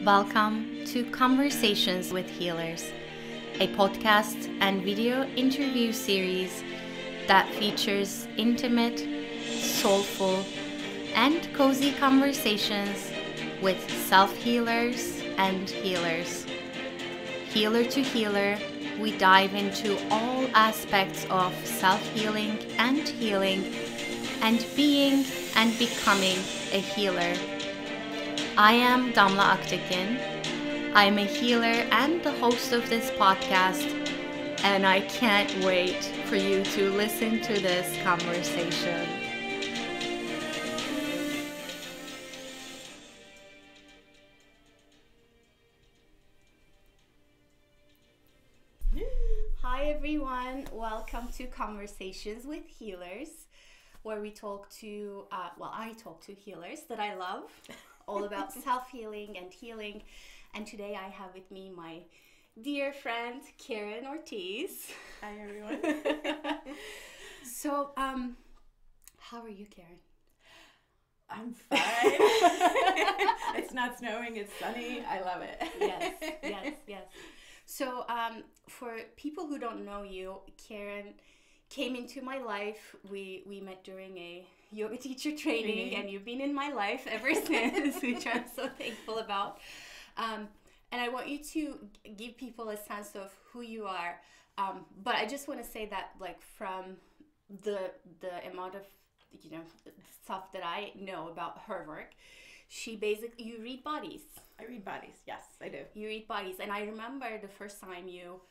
Welcome to Conversations with Healers, a podcast and video interview series that features intimate, soulful, and cozy conversations with self-healers and healers. Healer to healer, we dive into all aspects of self-healing and healing and being and becoming a healer. I am Damla. I'm a healer and the host of this podcast, and I can't wait for you to listen to this conversation. Hi everyone, welcome to Conversations with Healers, where we talk to, I talk to healers that I love, all about self-healing and healing. And today I have with me my dear friend, Karen Ortiz. Hi everyone. So, how are you, Karen? I'm fine. It's not snowing, it's sunny. I love it. Yes. So, for people who don't know you, Karen came into my life. We met during a yoga teacher training, and you've been in my life ever since, which I'm so thankful about. And I want you to give people a sense of who you are. But I just want to say that, like, from the amount of stuff that I know about her work, you read bodies. I read bodies. Yes, I do. You read bodies, and I remember the first time you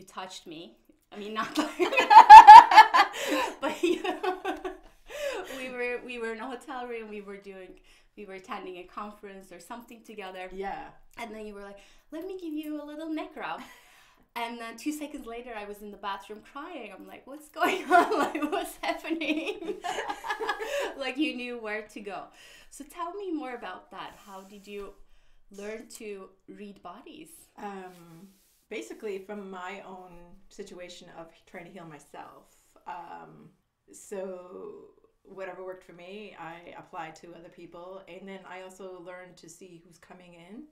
touched me. I mean, not like, but we were in a hotel room. We were attending a conference or something together. Yeah. And then you were like, "Let me give you a little neck rub." And then 2 seconds later, I was in the bathroom crying. I'm like, "What's going on? Like, what's happening?" Like, you knew where to go. So tell me more about that. How did you learn to read bodies? Basically from my own situation of trying to heal myself. So whatever worked for me, I applied to other people. And then I also learned to see who's coming in.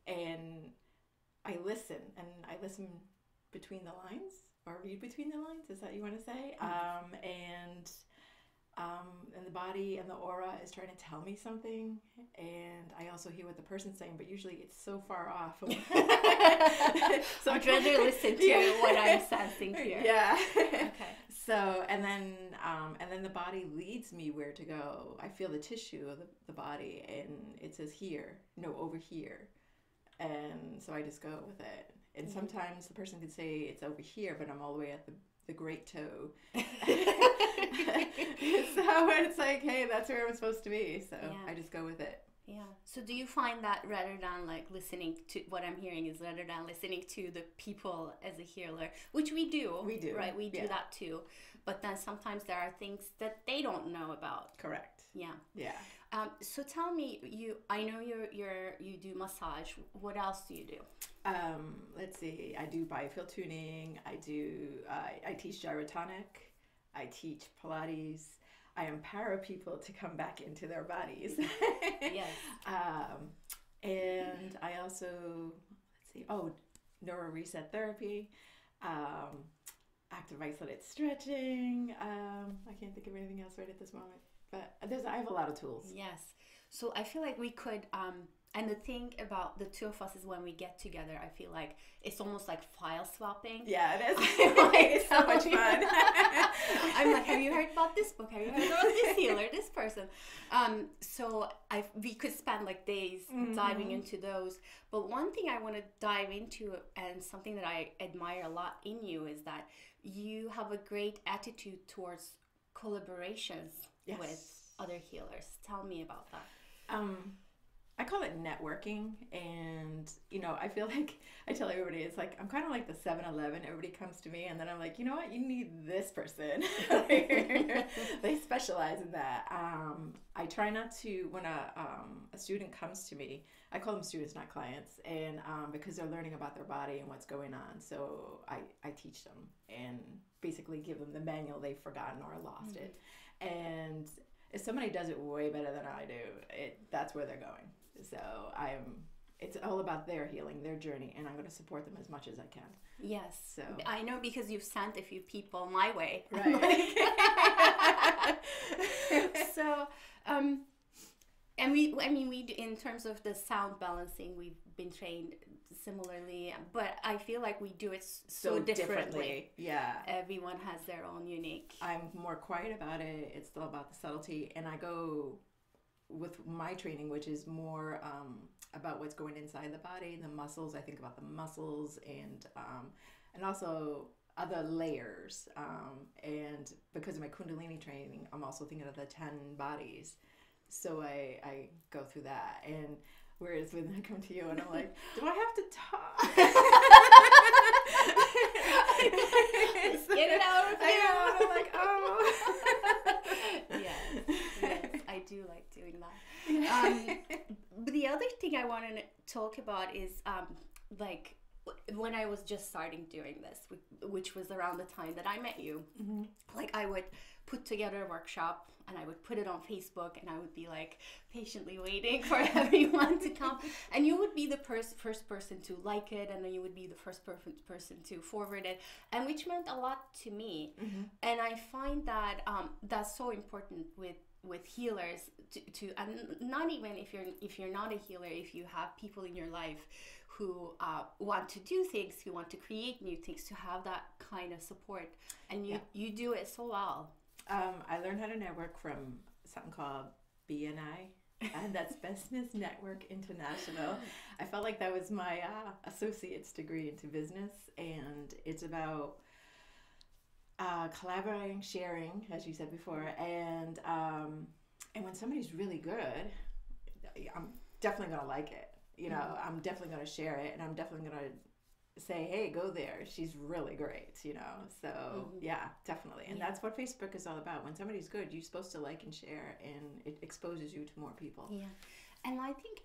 And I listen between the lines, or read between the lines. Is that what you want to say? And the body and the aura is trying to tell me something, and I also hear what the person's saying, but usually it's so far off. So I'd rather listen to what I'm sensing here. Yeah. Okay. So and then the body leads me where to go. I feel the tissue of the body, and it says here, no, over here, and so I just go with it. And sometimes the person could say it's over here, but I'm all the way at the great toe. So it's like, hey, that's where I'm supposed to be. So yeah. I just go with it. Yeah. So do you find that rather than like listening to what I'm hearing is rather than listening to the people as a healer, which we do, right? We do that too. But then sometimes there are things that they don't know about. Correct. Yeah. Yeah. So tell me, I know you do massage. What else do you do? Let's see. I do biofield tuning. I teach gyrotonic. I teach Pilates. I empower people to come back into their bodies. Yes. And I also, neuro reset therapy, active isolated stretching. I can't think of anything else right at this moment, but I have a lot of tools. Yes. So I feel like we could, and the thing about the two of us is when we get together, I feel like it's almost like file swapping. Yeah, it is. It's so much fun. I'm like, have you heard about this book? Have you heard about this healer, this person? So we could spend like days diving into those. But one thing I want to dive into, and something that I admire a lot in you, is that you have a great attitude towards collaborations with other healers. Tell me about that. I call it networking, and I feel like I tell everybody, it's like I'm kind of like the 7-Eleven. Everybody comes to me, and then I'm like, you know what, you need this person. They specialize in that. I try not to, when a student comes to me, I call them students, not clients, and because they're learning about their body and what's going on, so I teach them and basically give them the manual they've forgotten or lost it. And if somebody does it way better than I do, that's where they're going. So it's all about their healing, their journey, and I'm going to support them as much as I can. Yes. So I know because you've sent a few people my way. Right. So, and we in terms of the sound balancing, we've been trained similarly, but I feel like we do it so differently. Yeah. Everyone has their own unique. I'm more quiet about it. It's still about the subtlety, and I go with my training, which is more about what's going inside the body, the muscles. I think about the muscles and also other layers. And because of my Kundalini training, I'm also thinking of the 10 bodies. So I go through that. And whereas when I come to you and I'm like, do I have to talk? Get it out of I know, and I'm like, oh. Yes, I do like doing that. But the other thing I want to talk about is like when I was just starting doing this, which was around the time that I met you. Mm-hmm. Like I would put together a workshop and I would put it on Facebook and I would be like patiently waiting for everyone to come, and you would be the first person to like it, and then you would be the first person to forward it, and which meant a lot to me. Mm-hmm. And I find that that's so important with healers to and not even if you're not a healer, if you have people in your life who want to do things, who want to create new things, to have that kind of support, and you do it so well. I learned how to network from something called BNI, and that's Business Network International. I felt like that was my associate's degree into business, and it's about collaborating, sharing, as you said before, and when somebody's really good, I'm definitely gonna like it. You know, Mm-hmm. I'm definitely gonna share it, and I'm definitely gonna say, hey, go there. She's really great. You know, so Mm-hmm. yeah, definitely, and that's what Facebook is all about. When somebody's good, you're supposed to like and share, and it exposes you to more people. Yeah, and I think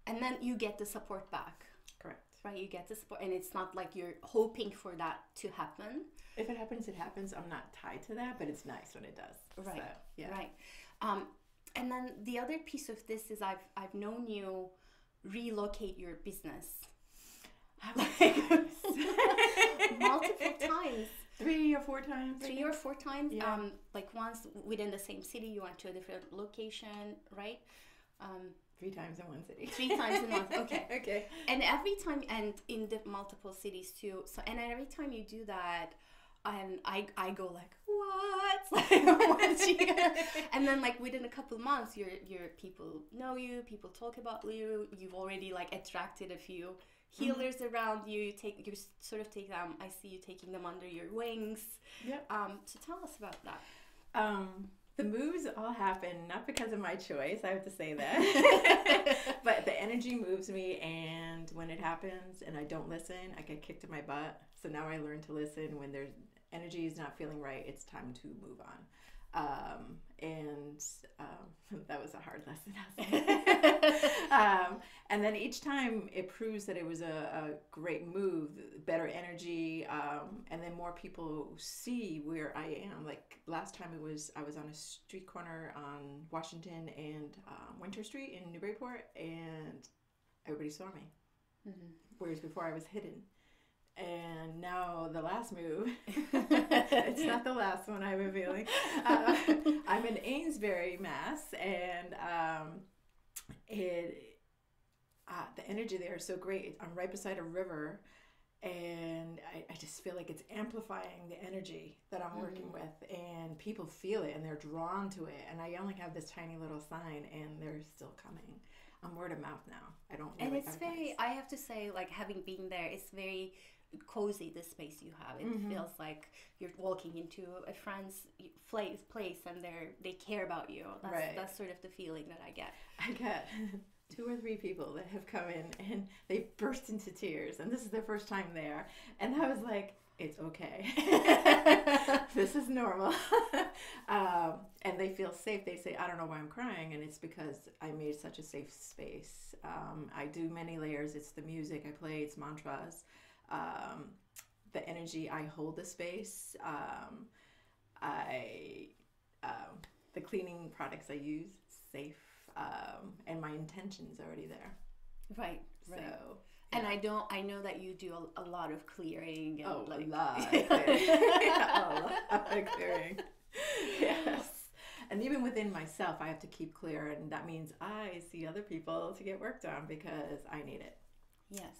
and then you get the support back. Correct. Right, you get the support, and it's not like you're hoping for that to happen. If it happens, it happens. I'm not tied to that, but it's nice when it does. Right. So, yeah. Right. And then the other piece of this is I've known you relocate your business multiple times. 3 or 4 times. 3 or 4 times. Yeah. Like once within the same city, you went to a different location, right? 3 times in one city. 3 times in one. Okay. Okay. And every time, and in the multiple cities too. So, and then every time you do that, and I go like, what? And then like within a couple months, your people know you, people talk about you. You've already like attracted a few healers around you. You sort of take them. I see you taking them under your wings. Yep. So tell us about that. The moves all happen not because of my choice, I have to say that, but the energy moves me, and when it happens and I don't listen, I get kicked in my butt. So now I learn to listen. When there's energy is not feeling right, it's time to move on. That was a hard lesson. And then each time it proves that it was a great move, better energy, and then more people see where I am. Like last time I was on a street corner on Washington and Winter Street in Newburyport, and everybody saw me. Mm-hmm. Whereas before I was hidden. And now the last move, it's not the last one I'm revealing. I'm in Amesbury, Mass, and the energy there is so great. I'm right beside a river, and I just feel like it's amplifying the energy that I'm working with, and people feel it, and they're drawn to it. And I only have this tiny little sign, and they're still coming. I'm word of mouth now. I don't really. And it's very, I have to say, like having been there, it's very cozy, the space you have. It feels like you're walking into a friend's place and they care about you. That's sort of the feeling that I get. I get 2 or 3 people that have come in and they burst into tears, and this is their first time there, and I was like, it's okay. This is normal. And they feel safe. They say, I don't know why I'm crying, and it's because I made such a safe space. I do many layers. It's the music I play, it's mantras, the energy, I hold the space, the cleaning products I use, it's safe, and my intention's already there. Right. So, and I know that you do a lot of clearing. And a lot of clearing. Yes. And even within myself, I have to keep clear, and that means I see other people to get work done because I need it. Yes.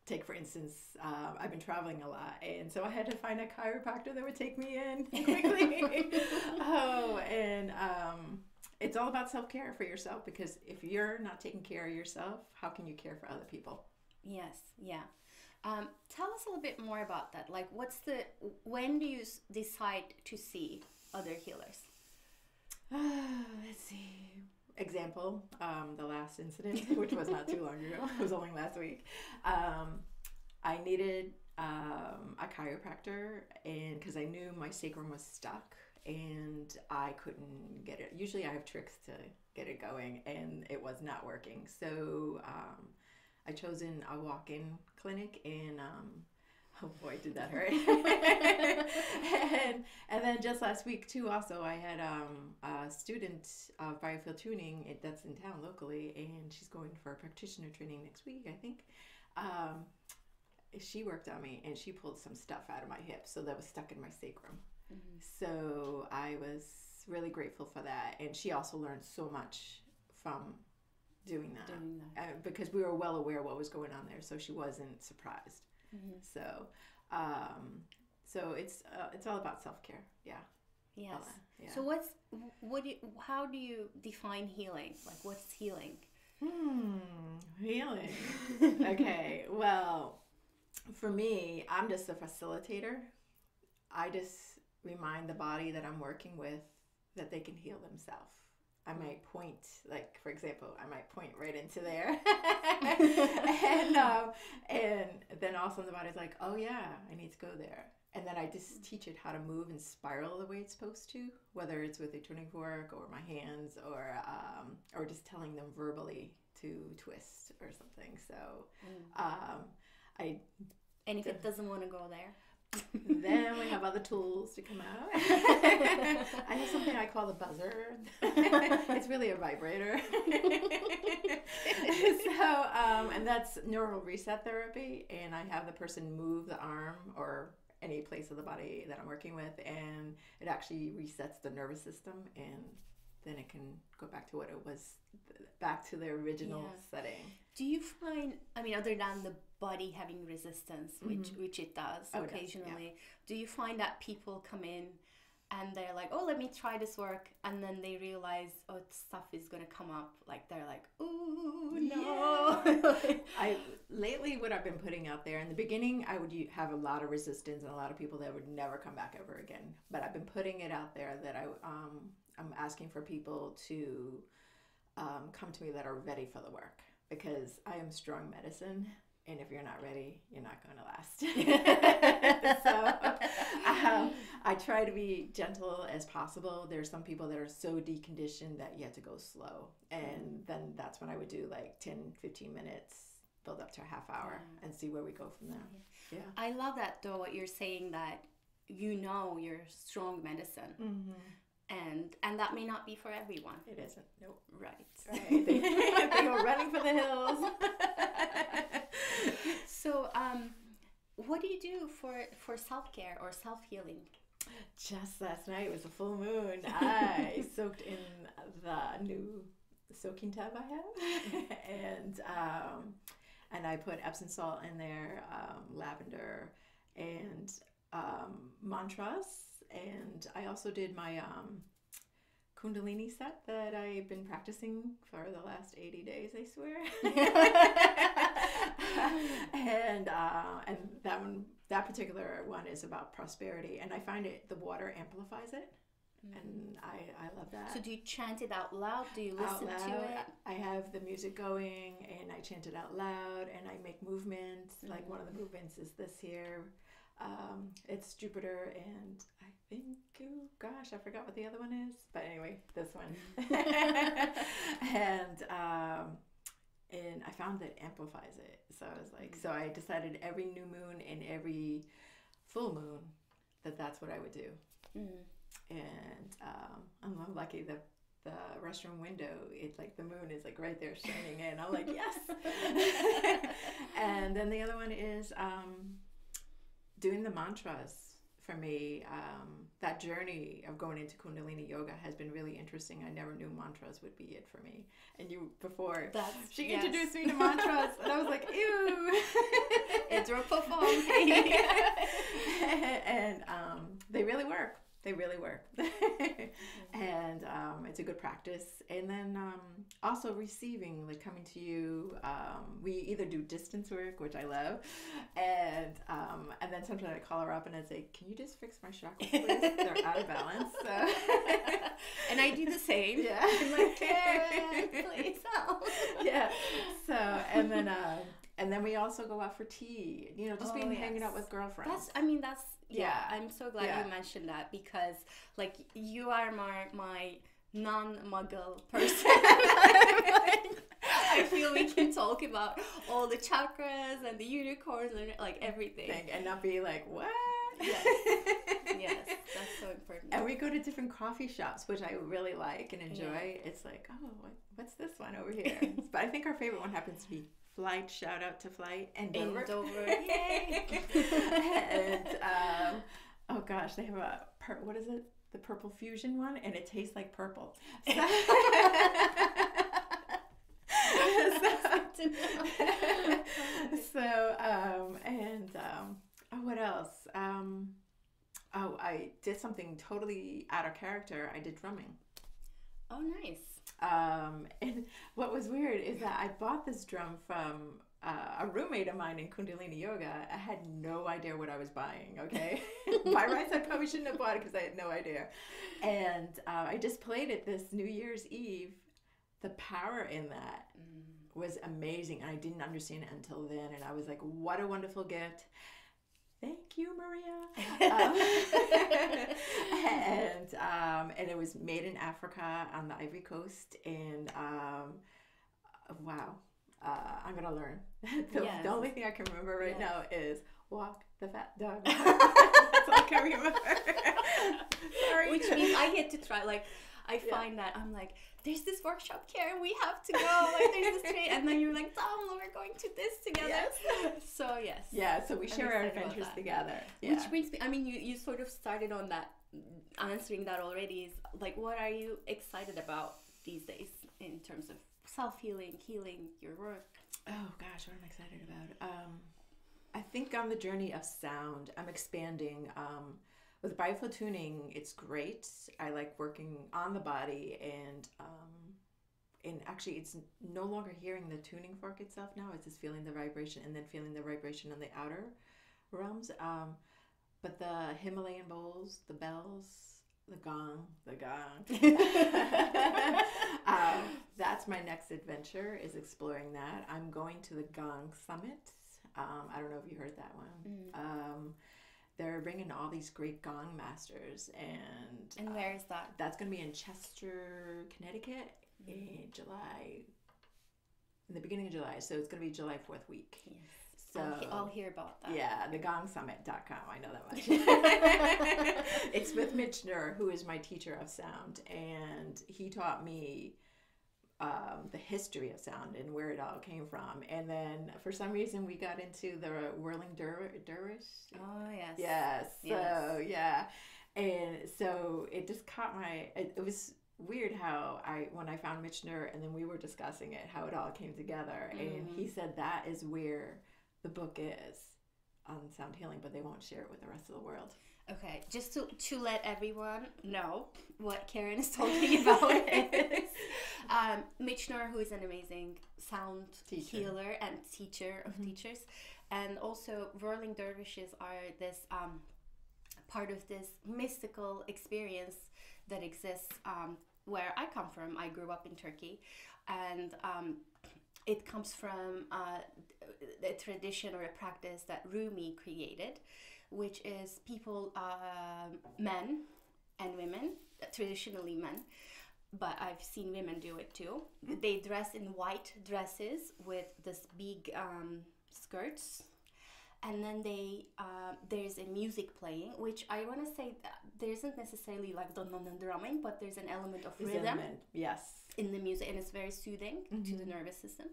Take for instance, I've been traveling a lot, and so I had to find a chiropractor that would take me in quickly. It's all about self-care for yourself, because if you're not taking care of yourself, how can you care for other people? Yes, yeah. Tell us a little bit more about that. Like, when do you decide to see other healers? Let's see. Example, the last incident, which was not too long ago, it was only last week. I needed a chiropractor, and because I knew my sacrum was stuck and I couldn't get it. Usually I have tricks to get it going, and it was not working. So I chosen a walk-in clinic, and oh boy, did that hurt. and then just last week too, also I had a student of biofield tuning that's in town locally, and she's going for a practitioner training next week, I think. She worked on me, and she pulled some stuff out of my hip, so that was stuck in my sacrum. Mm-hmm. So I was really grateful for that, and she also learned so much from doing that. Because we were well aware what was going on there, so she wasn't surprised. Mm-hmm. So it's all about self-care. Yeah. Yes. Yeah. So how do you define healing? Like, what's healing? Healing. Okay. Well, for me, I'm just a facilitator. I just remind the body that I'm working with that they can heal themselves. I might point, like, for example, I might point right into there. and then all of a sudden the body's like, oh yeah, I need to go there. And then I just teach it how to move and spiral the way it's supposed to, whether it's with a tuning fork or my hands, or just telling them verbally to twist or something. So and if it doesn't want to go there? Then we have other tools to come out. I have something I call the buzzer. It's really a vibrator. And that's neural reset therapy. And I have the person move the arm or any place of the body that I'm working with, and it actually resets the nervous system, and then it can go back to what it was, back to the original setting. Do you find, other than the body having resistance, which it does occasionally, do you find that people come in and they're like, oh, let me try this work, and then they realize, oh, stuff is going to come up, like they're like, oh, no. Lately what I've been putting out there, in the beginning I would have a lot of resistance and a lot of people that would never come back ever again, but I've been putting it out there that I'm asking for people to come to me that are ready for the work, because I am strong medicine, and if you're not ready, you're not going to last. So I try to be gentle as possible. There's some people that are so deconditioned that you have to go slow, and then that's when I would do like 10, 15 minutes, build up to a half hour, and see where we go from there. Yeah. I love that, though, what you're saying, that you're strong medicine. Mm-hmm. And that may not be for everyone. It isn't. Nope. Right. They go running for the hills. So, what do you do for self-care or self-healing? Just last night was a full moon. I soaked in the new soaking tub I have, and I put Epsom salt in there, lavender, and mantras. And I also did my Kundalini set that I've been practicing for the last 80 days, I swear. And that particular one is about prosperity, and I find the water amplifies it, and I love that. So do you chant it out loud? Do you listen to it? I have the music going, and I chant it out loud, and I make movements. Like one of the movements is this here. It's Jupiter, and I think, I forgot what the other one is, but anyway, this one. And I found that amplifies it. So I was like, so I decided every new moon and every full moon that's what I would do. And I'm lucky that the restroom window, it's like the moon is like right there shining in. I'm like, yes. And then the other one is doing the mantras. For me, that journey of going into Kundalini yoga has been really interesting. I never knew mantras would be it for me. And you, before, she introduced me to mantras, and I was like, ew. It's performing. And they really work. They really work. And it's a good practice. And then also receiving, like coming to you. We either do distance work, which I love, and then sometimes I call her up and I say, "Can you just fix my chakras, please? They're out of balance." So. And I do the same. Yeah. I'm like, Karen, please help. Yeah. So and then we also go out for tea. You know, just being hanging out with girlfriends. That's yeah. I'm so glad you mentioned that, because like you are my non-muggle person. I feel we can talk about all the chakras and the unicorns and like everything. And not be like, what? Yes. Yes, that's so important. And we go to different coffee shops, which I really like and enjoy. Yeah. It's like, oh, what's this one over here? But I think our favorite one happens to be Flight. Shout out to Flight and Dover. Yay! And oh gosh, they have what is it? The purple fusion one, and it tastes like purple. What else? I did something totally out of character. I did drumming. Oh, nice. And what was weird is that I bought this drum from a roommate of mine in Kundalini Yoga. I had no idea what I was buying, okay? By rights, I probably shouldn't have bought it because I had no idea. And I just played it this New Year's Eve. The power in that was amazing. And I didn't understand it until then. And I was like, what a wonderful gift. Thank you, Maria. And it was made in Africa on the Ivory Coast. And wow, I'm going to learn. The only thing I can remember right now is walk the fat dog. That's all I can remember. Sorry. Which means I get to try, like, I find that I'm like, there's this workshop, Karen, we have to go. Like, there's this train. And then you're like, Damla, we're going to this together. Yes. So, yes. Yeah, so we share our adventures together. Yeah. Which brings me, I mean, you sort of started on that, answering that already. Is like, what are you excited about these days in terms of self-healing, healing, your work? Oh, gosh, what am I excited about? I think on the journey of sound, I'm expanding. With bioflow tuning, it's great. I like working on the body, and actually it's no longer hearing the tuning fork itself now. It's just feeling the vibration and then feeling the vibration on the outer realms. But the Himalayan bowls, the bells, the gong. That's my next adventure, is exploring that. I'm going to the Gong Summit. I don't know if you heard that one. They're bringing all these great gong masters, and where is that? That's going to be in Chester, Connecticut, in July, in the beginning of July. So it's going to be July 4th week. Yes. So I'll hear about that. Yeah, thegongsummit.com. I know that much. It's with Michener, who is my teacher of sound, and he taught me the history of sound and where it all came from. And then for some reason we got into the whirling dervish. Oh, yes. Yes. So, yeah. And so it just caught it was weird how when I found Michener and then we were discussing it, how it all came together. And he said that is where the book is on sound healing, but they won't share it with the rest of the world. Okay, just to let everyone know what Karen is talking about is Michener, who is an amazing sound healer and teacher of teachers, and also whirling dervishes are this part of this mystical experience that exists where I come from. I grew up in Turkey, and it comes from a tradition or a practice that Rumi created, which is people, men and women, traditionally men, but I've seen women do it too. They dress in white dresses with this big skirts, and then there's a music playing, which I want to say that there isn't necessarily like the drumming, but there's an element of rhythm yes, in the music, and it's very soothing to the nervous system.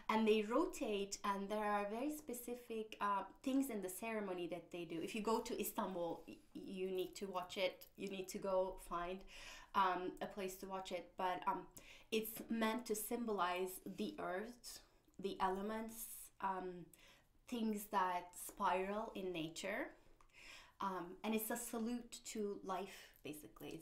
And they rotate, and there are very specific things in the ceremony that they do. If you go to Istanbul, you need to watch it. You need to go find a place to watch it. But it's meant to symbolize the earth, the elements, things that spiral in nature. And it's a salute to life, basically.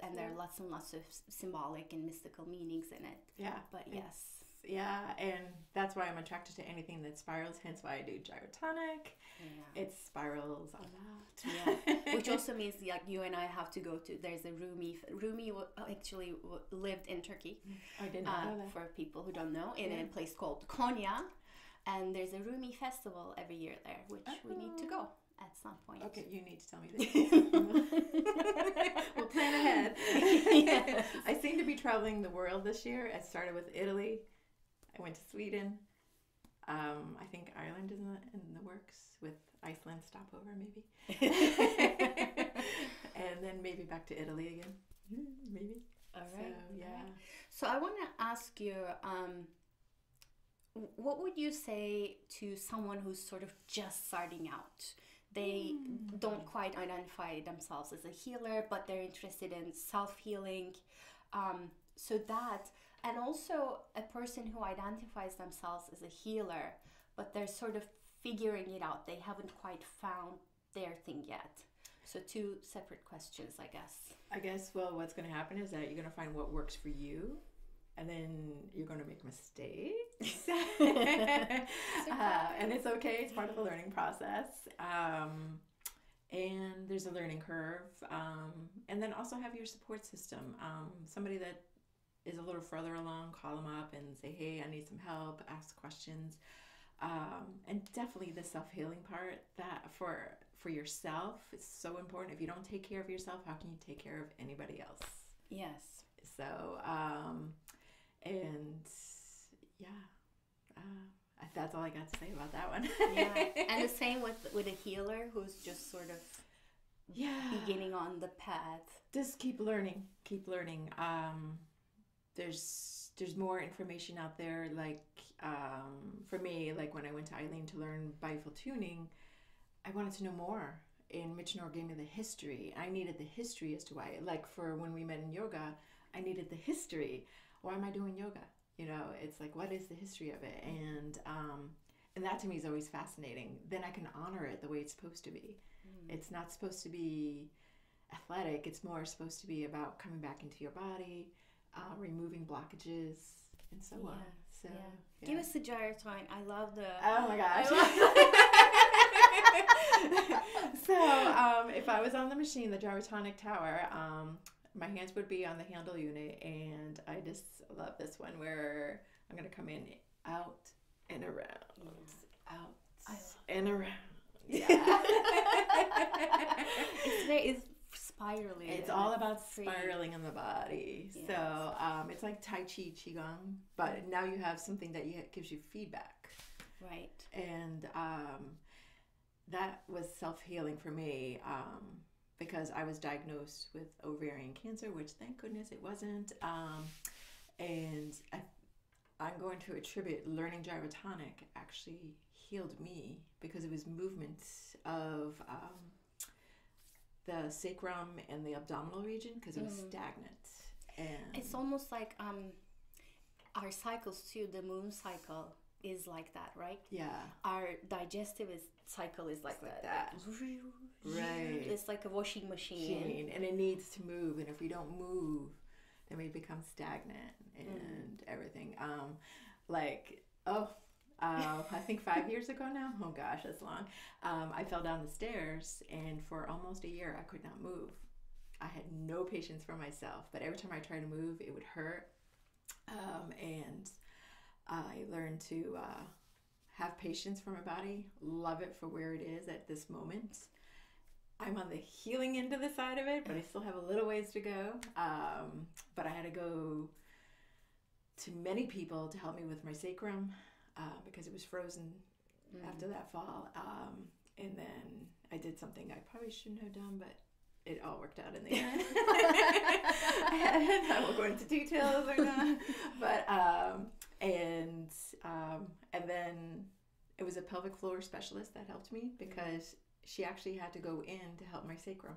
And there are lots and lots of symbolic and mystical meanings in it. Yeah. But yes. Yeah, and that's why I'm attracted to anything that spirals, hence why I do gyrotonic. Yeah. It spirals a lot. Yeah. Which also means like you and I have to go to, there's a Rumi actually lived in Turkey. I didn't know that. For people who don't know, in a place called Konya. And there's a Rumi festival every year there, which we need to go at some point. Okay, you need to tell me this. We'll plan ahead. Yes. I seem to be traveling the world this year. I started with Italy. I went to Sweden. I think Ireland is in the works, with Iceland stopover maybe. And then maybe back to Italy again. Maybe. All right. So, yeah. So I want to ask you, what would you say to someone who's sort of just starting out? They don't quite identify themselves as a healer, but they're interested in self-healing. So that, and also a person who identifies themselves as a healer, but they're sort of figuring it out. They haven't quite found their thing yet. So two separate questions, I guess. Well, what's going to happen is that you're going to find what works for you, and then you're going to make mistakes. And it's okay. It's part of the learning process. And there's a learning curve. And then also have your support system. Somebody that is a little further along, call them up and say, hey, I need some help, ask questions. And definitely the self-healing part, that for yourself is so important. If you don't take care of yourself, how can you take care of anybody else? Yes. So, and yeah, that's all I got to say about that one. Yeah, and the same with a healer who's just sort of beginning on the path. Just keep learning. There's more information out there. Like for me, like when I went to Eileen to learn biofield tuning, I wanted to know more. And Michinor gave me the history. I needed the history as to why. Like for when we met in yoga, I needed the history. Why am I doing yoga? You know, it's like, what is the history of it? And that to me is always fascinating. Then I can honor it the way it's supposed to be. It's not supposed to be athletic. It's more supposed to be about coming back into your body, removing blockages, and so on. So give us the gyrotonic. I love the. Oh my gosh. So if I was on the machine, the gyrotonic tower, my hands would be on the handle unit, and I just love this one where I'm going to come in, out and around, out and around. Yeah. It's spiraling. It's all about spiraling in the body. Yes. So it's like Tai Chi, Qigong, but now you have something that gives you feedback. Right. And that was self-healing for me. Because I was diagnosed with ovarian cancer, which thank goodness it wasn't. And I'm going to attribute learning gyrotonic actually healed me, because it was movements of the sacrum and the abdominal region, because it was stagnant. And it's almost like our cycles too, the moon cycle is like that, right? Yeah. Our digestive cycle is like that. Right. It's like a washing machine. And it needs to move. And if we don't move, then we become stagnant and everything. I think 5 years ago now, oh gosh, that's long. I fell down the stairs, and for almost a year, I could not move. I had no patience for myself, but every time I tried to move, it would hurt. And I learned to have patience for my body, love it for where it is at this moment. I'm on the healing end of the side of it, but I still have a little ways to go. But I had to go to many people to help me with my sacrum because it was frozen after that fall. And then I did something I probably shouldn't have done, but it all worked out in the end. I won't go into details or not. But and then it was a pelvic floor specialist that helped me because she actually had to go in to help my sacrum.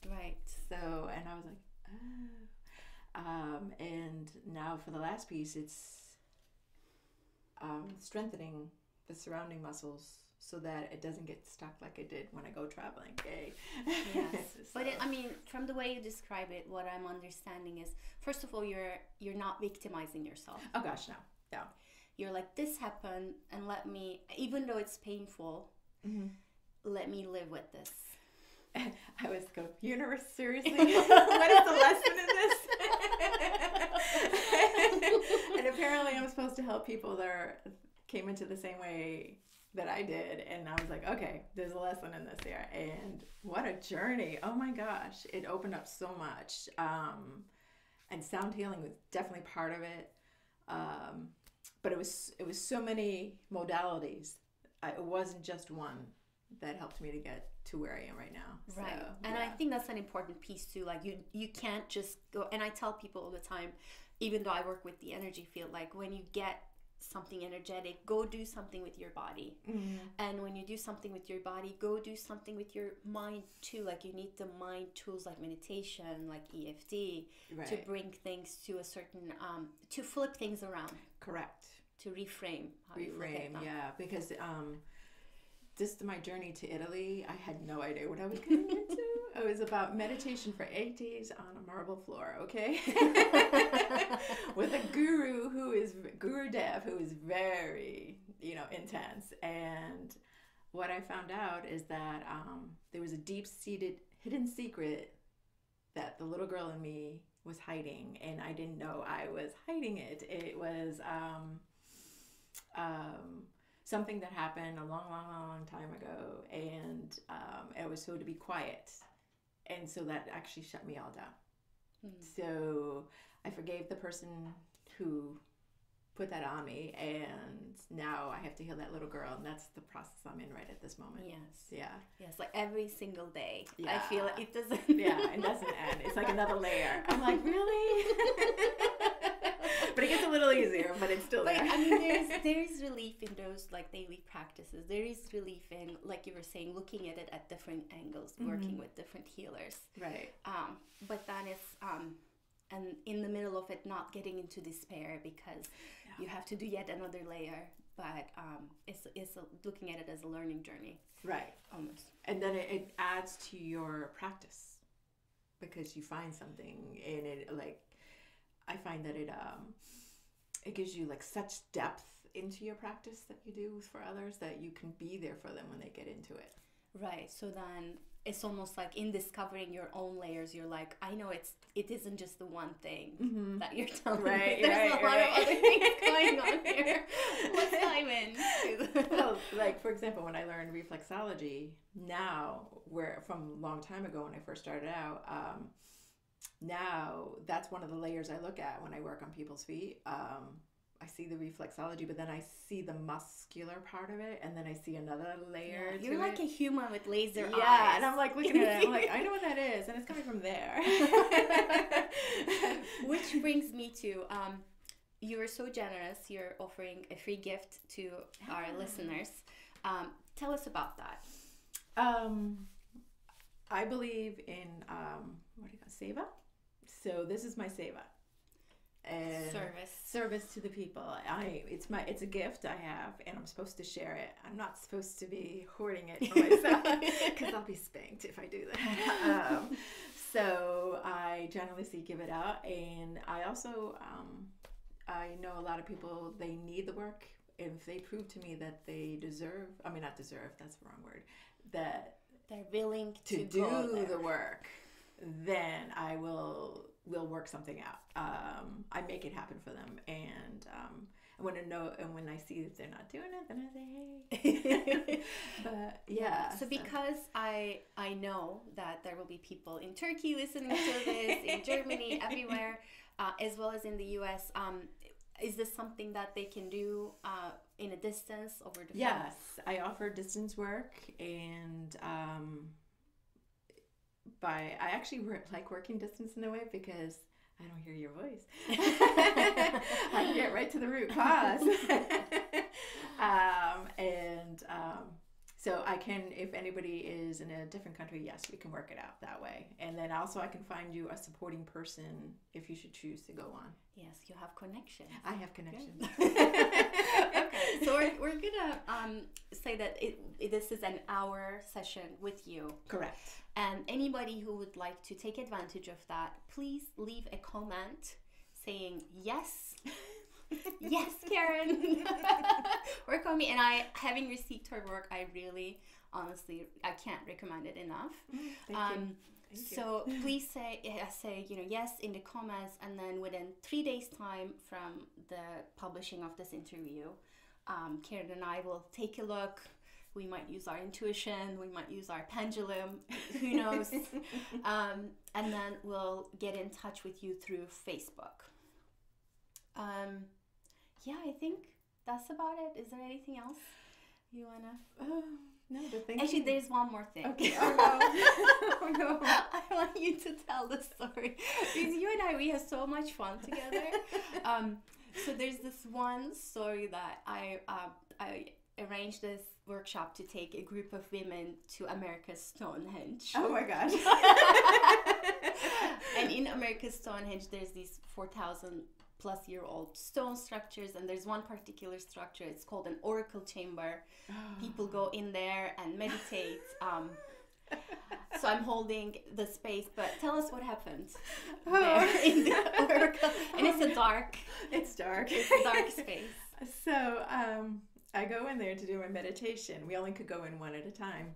Right. So, and I was like, oh. And now for the last piece, it's strengthening the surrounding muscles so that it doesn't get stuck like it did when I go traveling. Yay. Yes. So. But I mean, from the way you describe it, what I'm understanding is, first of all, you're not victimizing yourself. Oh gosh, no. You're like, this happened, and let me, even though it's painful, let me live with this. I was going, universe, seriously? What is the lesson in this? And apparently I'm supposed to help people that came into the same way that I did. And I was like, okay, there's a lesson in this here. And what a journey. Oh my gosh. It opened up so much. And sound healing was definitely part of it. But it was so many modalities. It wasn't just one that helped me to get to where I am right now. Right. So, and I think that's an important piece too. Like you can't just go, and I tell people all the time, even though I work with the energy field, like when you get something energetic, go do something with your body. And when you do something with your body, go do something with your mind too. Like you need the mind tools like meditation, like EFT, to bring things to a certain, to flip things around. Correct. To reframe. Yeah, because just my journey to Italy, I had no idea what I was getting into. It was about meditation for 8 days on a marble floor, okay? With a guru Guru Dev, who is very, intense. And what I found out is that there was a deep-seated hidden secret that the little girl in me was hiding, and I didn't know I was hiding it. It was something that happened a long time ago, and I was told to be quiet, and so that actually shut me all down. So I forgave the person who put that on me, and now I have to heal that little girl, and that's the process I'm in right at this moment. Yes, like every single day. Yeah. I feel like it doesn't it doesn't end. It's like another layer. I'm like, really? But it gets a little easier, but it's still there. But I mean, there's relief in those like daily practices. There is relief in, like you were saying, looking at it at different angles, working with different healers. Right. But then it's and in the middle of it, not getting into despair because you have to do yet another layer. But it's looking at it as a learning journey. Right. Almost. And then it adds to your practice because you find something, and it I find that it gives you like such depth into your practice that you do for others that you can be there for them when they get into it. Right. So then it's almost like in discovering your own layers, you're like, I know it isn't just the one thing that you're telling me. There's a lot of other things going on here. Let's dive in. Well, like for example, when I learned reflexology, now from a long time ago when I first started out, now that's one of the layers I look at when I work on people's feet. I see the reflexology, but then I see the muscular part of it, and then I see another layer. Yeah, you're like a human with laser eyes. Yeah, and I'm like looking at it, I'm like, I know what that is, and it's coming from there. Which brings me to, you are so generous. You're offering a free gift to our listeners. Tell us about that. I believe in seva. So this is my seva. And service to the people. It's a gift I have, and I'm supposed to share it. I'm not supposed to be hoarding it for myself because I'll be spanked if I do that. So I generally give it out, and I also I know a lot of people, they need the work. If they prove to me that they not deserve, that's the wrong word, that they're willing to do the work, then I will work something out. I make it happen for them, and when I see that they're not doing it, then I say, hey. But yeah. So because I know that there will be people in Turkey listening to this, in Germany, everywhere, as well as in the US. is this something that they can do in a distance over the phone? Yes, I offer distance work, and I actually like working distance in a way because I don't hear your voice. I can get right to the root cause. So I can, if anybody is in a different country, yes, we can work it out that way. And then also I can find you a supporting person if you should choose to go on. Yes, you have connections. I have connections. Okay, so we're gonna say that this is an hour session with you. Correct. And anybody who would like to take advantage of that, please leave a comment saying yes. Yes, Karen. Work on me. And having received her work, I really, honestly, I can't recommend it enough. Thank you. So please say yes in the comments, and then within 3 days time from the publishing of this interview, Karen and I will take a look. We might use our intuition, we might use our pendulum, who knows, and then we'll get in touch with you through Facebook. I think that's about it. Is there anything else you wanna? No, but thank Actually, you. There's one more thing. Okay. Oh no. Oh no. I want you to tell the story because you and we have so much fun together. So there's this one story that I arranged this workshop to take a group of women to America's Stonehenge. Oh my gosh. And in America's Stonehenge, there's these 4,000 plus year old stone structures, and there's one particular structure, it's called an oracle chamber. People go in there and meditate. So I'm holding the space, but tell us what happened there in the oracle. And it's a dark space. So I go in there to do my meditation. We only could go in one at a time.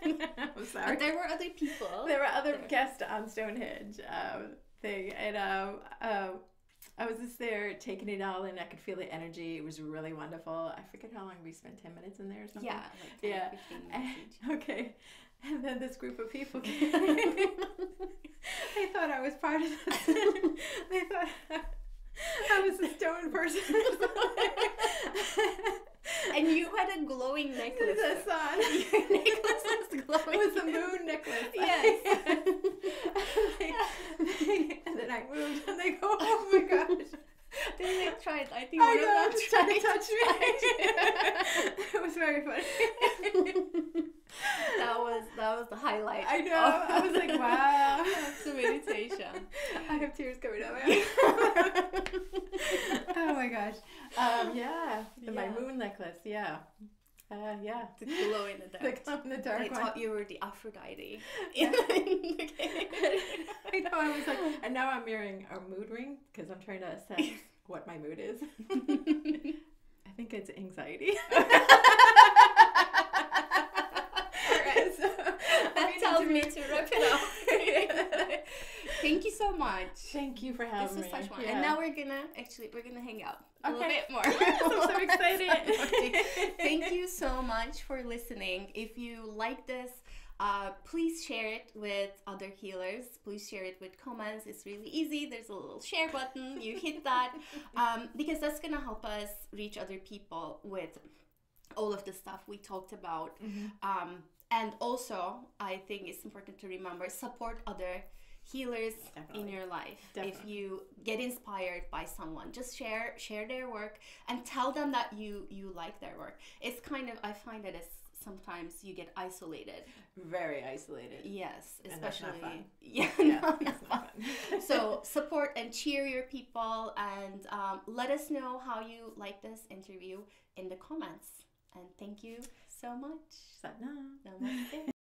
I'm sorry. But there were other people. There were other guests on Stonehenge thing, and I was just there taking it all in. I could feel the energy. It was really wonderful. I forget how long we spent, 10 minutes in there or something. Yeah, like 10, yeah. 15 minutes each. Okay. And then this group of people came. They thought I was part of this. They thought I was a stone person. And you had a glowing necklace. The sun. Your necklace was glowing. It was a moon necklace. Yes. And then I moved and they go, oh my gosh. They tried. I think one of them tried to touch me. It was very funny. That was the highlight. I know. I was like, wow. That's a meditation. I have tears coming out. Oh my gosh. My moon necklace. Yeah. To glow in the dark. To glow in the dark. They thought you were the Aphrodite. Yeah. I know. I was like, and now I'm wearing a mood ring because I'm trying to assess what my mood is. I think it's anxiety. Alright, so that tells me to wrap it up. Thank you so much. Thank you for having me. This was such fun. Yeah. And now we're gonna hang out a little bit more. I'm so excited. Thank you so much for listening. If you like this, please share it with other healers. Please share it with comments. It's really easy. There's a little share button. You hit that because that's gonna help us reach other people with all of the stuff we talked about. Mm-hmm. And also, I think it's important to remember, support other healers in your life. If you get inspired by someone, just share their work and tell them that you like their work. It's kind of, I find that it's sometimes you get isolated. Very isolated. Yes, especially. And that's not fun. Yeah, not fun. So support and cheer your people, and let us know how you like this interview in the comments. And thank you so much. Satnam. Namaste.